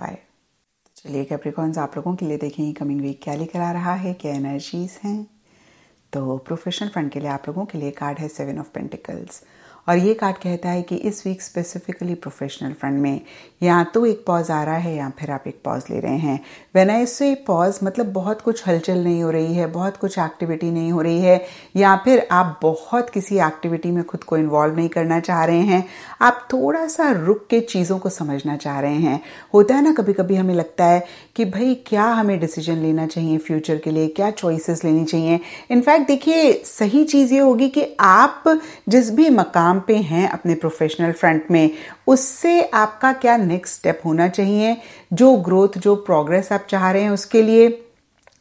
Bye. चलिए Capricorns, आप लोगों के लिए देखें कमिंग वीक क्या लेकर आ रहा है, क्या एनर्जीज हैं। तो प्रोफेशनल फ्रंट के लिए आप लोगों के लिए कार्ड है 7 ऑफ पेंटिकल्स, और ये कार्ड कहता है कि इस वीक स्पेसिफिकली प्रोफेशनल फ्रंट में या तो एक पॉज आ रहा है या फिर आप एक पॉज ले रहे हैं। व्हेन आई से पॉज मतलब बहुत कुछ हलचल नहीं हो रही है, बहुत कुछ एक्टिविटी नहीं हो रही है, या फिर आप बहुत किसी एक्टिविटी में खुद को इन्वॉल्व नहीं करना चाह रहे हैं, आप थोड़ा सा रुक के चीज़ों को समझना चाह रहे हैं। होता है ना, कभी कभी हमें लगता है कि भाई क्या हमें डिसीजन लेना चाहिए फ्यूचर के लिए, क्या चॉइसेस लेनी चाहिए। इनफैक्ट देखिए, सही चीज़ ये होगी कि आप जिस भी मकाम पे हैं अपने प्रोफेशनल फ्रंट में, उससे आपका क्या नेक्स्ट स्टेप होना चाहिए, जो ग्रोथ, जो प्रोग्रेस आप चाह रहे हैं उसके लिए,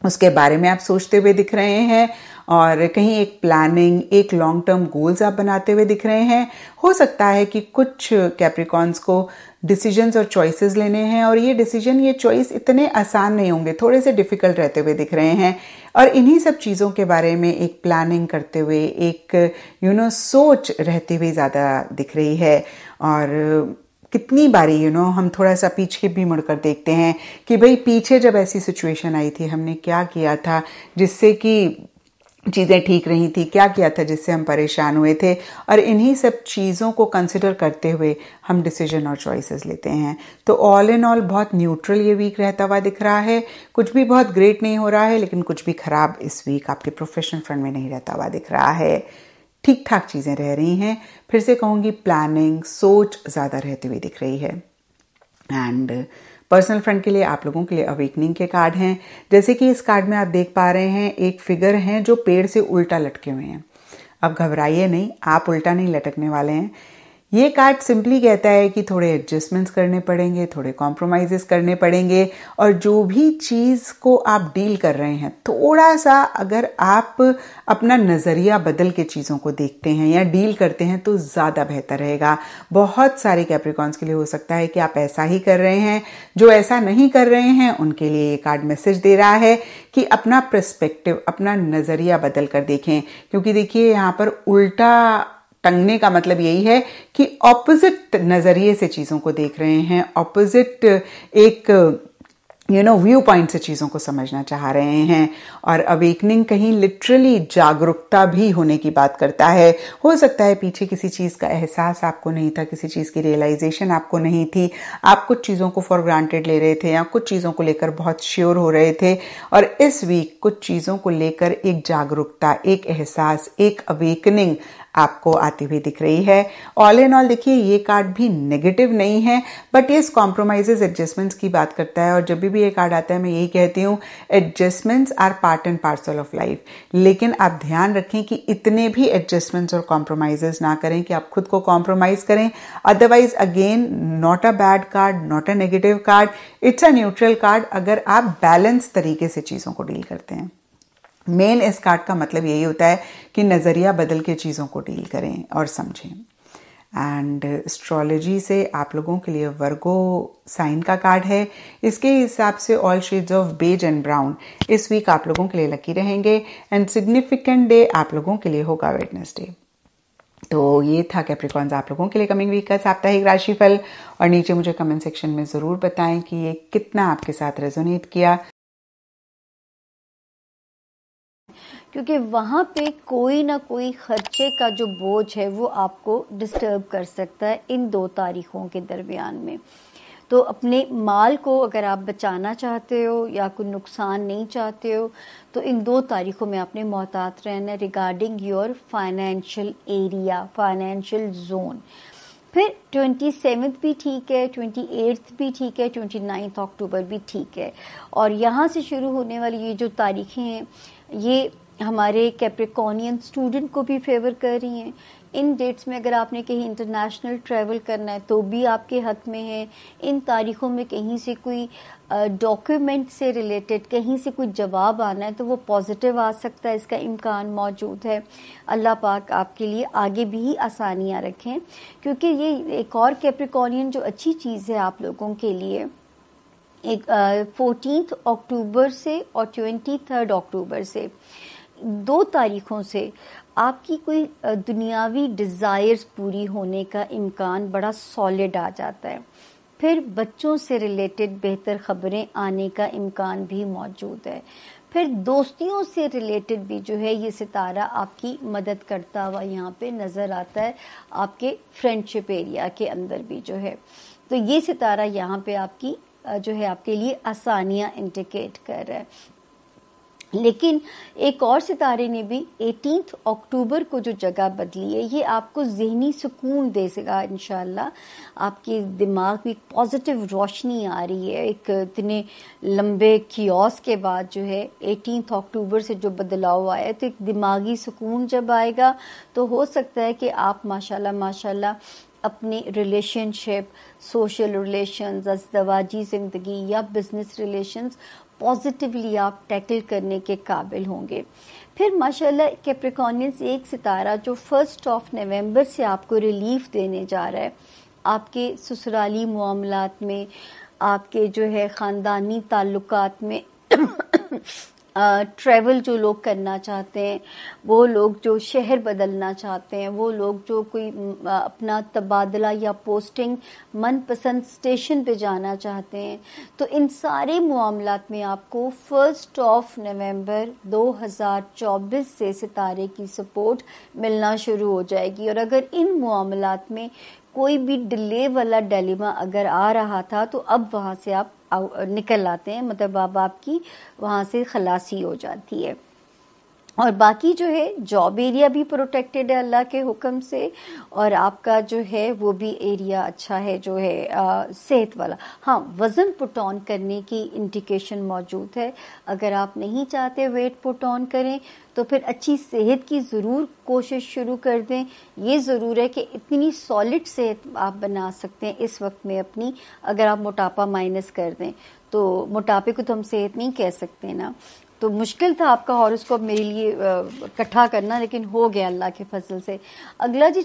उसके बारे में आप सोचते हुए दिख रहे हैं, और कहीं एक प्लानिंग, एक लॉन्ग टर्म गोल्स आप बनाते हुए दिख रहे हैं। हो सकता है कि कुछ कैप्रिकॉर्न्स को डिसीजंस और चॉइसेस लेने हैं, और ये डिसीजन, ये चॉइस इतने आसान नहीं होंगे, थोड़े से डिफिकल्ट रहते हुए दिख रहे हैं। और इन्हीं सब चीज़ों के बारे में एक प्लानिंग करते हुए, एक सोच रहते हुए ज़्यादा दिख रही है। और कितनी बारी हम थोड़ा सा पीछे भी मुड़कर देखते हैं कि भाई पीछे जब ऐसी सिचुएशन आई थी हमने क्या किया था जिससे कि चीज़ें ठीक रही थी, क्या किया था जिससे हम परेशान हुए थे, और इन्हीं सब चीज़ों को कंसिडर करते हुए हम डिसीजन और चॉइसेस लेते हैं। तो ऑल इन ऑल बहुत न्यूट्रल ये वीक रहता हुआ दिख रहा है। कुछ भी बहुत ग्रेट नहीं हो रहा है, लेकिन कुछ भी खराब इस वीक आपके प्रोफेशनल फ्रंट में नहीं रहता हुआ दिख रहा है। ठीक ठाक चीज़ें रह रही हैं। फिर से कहूँगी, प्लानिंग, सोच ज़्यादा रहती हुई दिख रही है। एंड पर्सनल फ्रंट के लिए आप लोगों के लिए अवेकनिंग के कार्ड हैं। जैसे कि इस कार्ड में आप देख पा रहे हैं, एक फिगर है जो पेड़ से उल्टा लटके हुए हैं। अब घबराइए नहीं, आप उल्टा नहीं लटकने वाले हैं। ये कार्ड सिंपली कहता है कि थोड़े एडजस्टमेंट्स करने पड़ेंगे, थोड़े कॉम्प्रोमाइजेस करने पड़ेंगे, और जो भी चीज़ को आप डील कर रहे हैं, थोड़ा सा अगर आप अपना नज़रिया बदल के चीज़ों को देखते हैं या डील करते हैं तो ज़्यादा बेहतर रहेगा। बहुत सारे कैप्रिकॉर्न्स के लिए हो सकता है कि आप ऐसा ही कर रहे हैं। जो ऐसा नहीं कर रहे हैं उनके लिए ये कार्ड मैसेज दे रहा है कि अपना पर्सपेक्टिव, अपना नज़रिया बदल कर देखें। क्योंकि देखिए, यहाँ पर उल्टा टंगने का मतलब यही है कि ऑपोजिट नजरिए से चीजों को देख रहे हैं, ऑपोजिट एक व्यू पॉइंट से चीज़ों को समझना चाह रहे हैं। और अवेकनिंग कहीं लिटरली जागरूकता भी होने की बात करता है। हो सकता है पीछे किसी चीज़ का एहसास आपको नहीं था, किसी चीज़ की रियलाइजेशन आपको नहीं थी, आप कुछ चीज़ों को फॉर ग्रांटेड ले रहे थे या कुछ चीज़ों को लेकर बहुत श्योर हो रहे थे, और इस वीक कुछ चीज़ों को लेकर एक जागरूकता, एक एहसास, एक अवेकनिंग आपको आती हुई दिख रही है। ऑल इन ऑल देखिए, ये कार्ड भी नेगेटिव नहीं है, बट ये कॉम्प्रोमाइजेस, एडजस्टमेंट्स की बात करता है। और जब भी ये कार्ड आता है मैं यही कहती हूँ, adjustments are part and parcel of life. लेकिन आप ध्यान रखें कि इतने भी एडजस्टमेंट्स और कॉम्प्रोमाइजेस ना करें कि आप खुद को कॉम्प्रोमाइज करें। Otherwise again, not a bad card, not a negative card, it's a neutral card अगर आप बैलेंस तरीके से चीज़ों को डील करते हैं। मेन इस कार्ड का मतलब यही होता है कि नज़रिया बदल के चीज़ों को डील करें और समझें। एंड एस्ट्रोलॉजी से आप लोगों के लिए वर्गो साइन का कार्ड है। इसके हिसाब से all shades of beige and brown इस वीक आप लोगों के लिए लकी रहेंगे। एंड सिग्निफिकेंट डे आप लोगों के लिए होगा वेडनेसडे। तो ये था कैप्रिकॉर्न्स आप लोगों के लिए कमिंग वीक का साप्ताहिक राशिफल। और नीचे मुझे कमेंट सेक्शन में ज़रूर बताएं कि ये कितना आपके साथ रेजोनेट किया, क्योंकि वहाँ पे कोई ना कोई खर्चे का जो बोझ है वो आपको डिस्टर्ब कर सकता है इन 2 तारीखों के दरमियान में। तो अपने माल को अगर आप बचाना चाहते हो या कोई नुकसान नहीं चाहते हो, तो इन 2 तारीखों में आपने मोहतात रहना है regarding your financial area, financial zone. फिर 27th भी ठीक है, 28th भी ठीक है, 29 अक्टूबर भी ठीक है। और यहाँ से शुरू होने वाली ये जो तारीखें हैं, ये हमारे कैप्रिकॉर्नियन स्टूडेंट को भी फेवर कर रही हैं। इन डेट्स में अगर आपने कहीं इंटरनेशनल ट्रैवल करना है तो भी आपके हक में है। इन तारीखों में कहीं से कोई डॉक्यूमेंट से रिलेटेड कहीं से कोई जवाब आना है तो वो पॉजिटिव आ सकता है, इसका इम्कान मौजूद है। अल्लाह पाक आपके लिए आगे भी आसानियां रखें, क्योंकि ये एक और कैप्रिकॉर्नियन जो अच्छी चीज़ है आप लोगों के लिए, एक 14 अक्टूबर से और 23 अक्टूबर से 2 तारीखों से आपकी कोई दुनियावी डिज़ायर्स पूरी होने का इम्कान बड़ा सॉलिड आ जाता है। फिर बच्चों से रिलेटेड बेहतर खबरें आने का इम्कान भी मौजूद है। फिर दोस्तियों से रिलेटेड भी जो है ये सितारा आपकी मदद करता हुआ यहाँ पे नज़र आता है, आपके फ्रेंडशिप एरिया के अंदर भी जो है। तो ये सितारा यहाँ पे आपकी जो है आपके लिए आसानियां इंडिकेट कर रहा है। लेकिन एक और सितारे ने भी 18 अक्टूबर को जो जगह बदली है, ये आपको ज़हनी सुकून देगा इंशाल्लाह। आपके दिमाग में पॉजिटिव रोशनी आ रही है। एक इतने लंबे कियोस के बाद जो है 18 अक्टूबर से जो बदलाव आया है, तो एक दिमागी सुकून जब आएगा तो हो सकता है कि आप माशाल्लाह अपने रिलेशनशिप, सोशल रिलेशंस, अज़दवाजी ज़िंदगी या बिजनेस रिलेशंस पॉजिटिवली आप टैकल करने के काबिल होंगे। फिर माशाल्लाह कैप्रिकॉर्नियंस एक सितारा जो 1 नवंबर से आपको रिलीफ देने जा रहा है, आपके ससुराली मामलात में, आपके जो है ख़ानदानी ताल्लुकात में ट्रैवल जो लोग करना चाहते हैं, वो लोग जो शहर बदलना चाहते हैं, वो लोग जो कोई अपना तबादला या पोस्टिंग मनपसंद स्टेशन पे जाना चाहते हैं, तो इन सारे मामलात में आपको 1 नवंबर 2024 से सितारे की सपोर्ट मिलना शुरू हो जाएगी। और अगर इन मामलात में कोई भी डिले वाला डिलेमा अगर आ रहा था तो अब वहाँ से आप निकल आते हैं, मतलब अब आपकी वहाँ से खलासी हो जाती है। और बाकी जो है जॉब एरिया भी प्रोटेक्टेड है अल्लाह के हुक्म से, और आपका जो है वो भी एरिया अच्छा है जो है सेहत वाला। हाँ, वज़न पुट ऑन करने की इंडिकेशन मौजूद है। अगर आप नहीं चाहते वेट पुट ऑन करें तो फिर अच्छी सेहत की ज़रूर कोशिश शुरू कर दें। ये ज़रूर है कि इतनी सॉलिड सेहत आप बना सकते हैं इस वक्त में अपनी, अगर आप मोटापा माइनस कर दें तो मोटापे को तो हम सेहत नहीं कह सकते ना। तो मुश्किल था आपका हॉरोस्कोप मेरे लिए इकट्ठा करना, लेकिन हो गया अल्लाह के फजल से। अगला जी